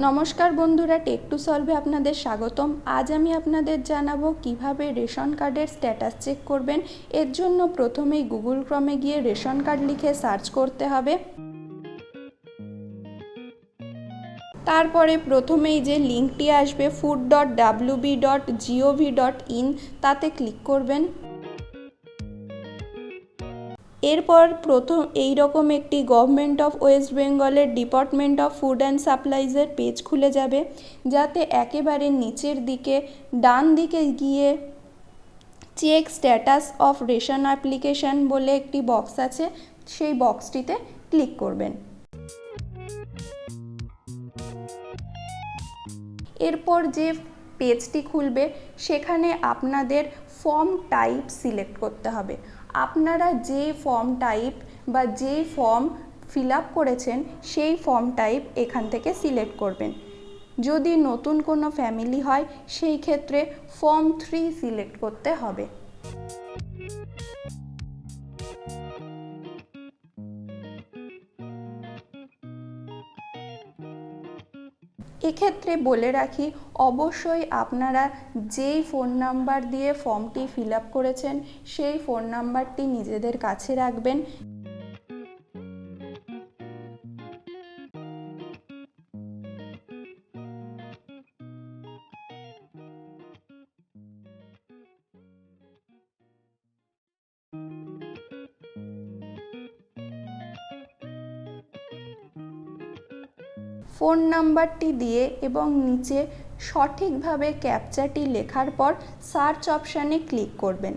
নমস্কার বন্ধুরা, take to সলভে আপনাদের স্বাগতম। আজ আমি আপনাদের জানাবো কিভাবে রেশন কার্ডের স্ট্যাটাস চেক করবেন। এর জন্য প্রথমেই গুগল ক্রমে গিয়ে রেশন কার্ড লিখে সার্চ করতে হবে। তারপরে প্রথমেই যে লিঙ্কটি আসবে food.wb.gov.in তাতে ক্লিক করবেন। এরপর প্রথম এইরকম একটি গভর্নমেন্ট অফ ওয়েস্ট বেঙ্গলের ডিপার্টমেন্ট অফ ফুড অ্যান্ড সাপ্লাইজের পেজ খুলে যাবে, যাতে একেবারে নিচের দিকে ডান দিকে গিয়ে check status of ration application বলে একটি বক্স আছে, সেই বক্সটিতে ক্লিক করবেন। এরপর যে পেজটি খুলবে সেখানে আপনাদের ফর্ম টাইপ সিলেক্ট করতে হবে। আপনারা যে ফর্ম টাইপ বা যে ফর্ম ফিল আপ করেছেন সেই ফর্ম টাইপ এখান থেকে সিলেক্ট করবেন। যদি নতুন কোনো ফ্যামিলি হয় সেই ক্ষেত্রে ফর্ম 3 সিলেক্ট করতে হবে। এক্ষেত্রে বলে রাখি, অবশ্যই আপনারা যেই ফোন নাম্বার দিয়ে ফর্মটি ফিল আপ করেছেন সেই ফোন নাম্বারটি নিজেদের কাছে রাখবেন। ফোন নাম্বারটি দিয়ে এবং নিচে সঠিকভাবে ক্যাপচাটি লেখার পর সার্চ অপশানে ক্লিক করবেন।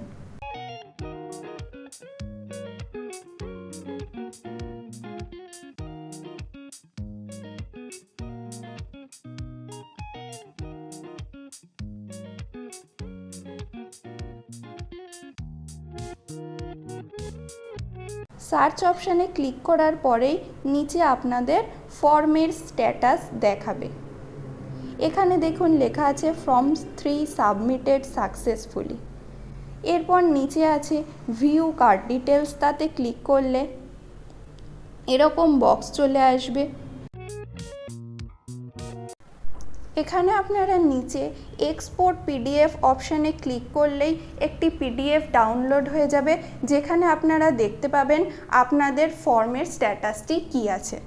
সার্চ অপশানে ক্লিক করার পরেই নিচে আপনাদের ফর্মের স্ট্যাটাস দেখাবে। এখানে দেখুন লেখা আছে ফর্ম 3 সাবমিটেড সাকসেসফুলি। এরপর নিচে আছে ভিউ কার্ড ডিটেলস, তাতে ক্লিক করলে এরকম বক্স চলে আসবে। এখানে আপনারা নিচে এক্সপোর্ট পিডিএফ অপশানে ক্লিক করলেই একটি পিডিএফ ডাউনলোড হয়ে যাবে, যেখানে আপনারা দেখতে পাবেন আপনাদের ফর্মের স্ট্যাটাসটি কী আছে।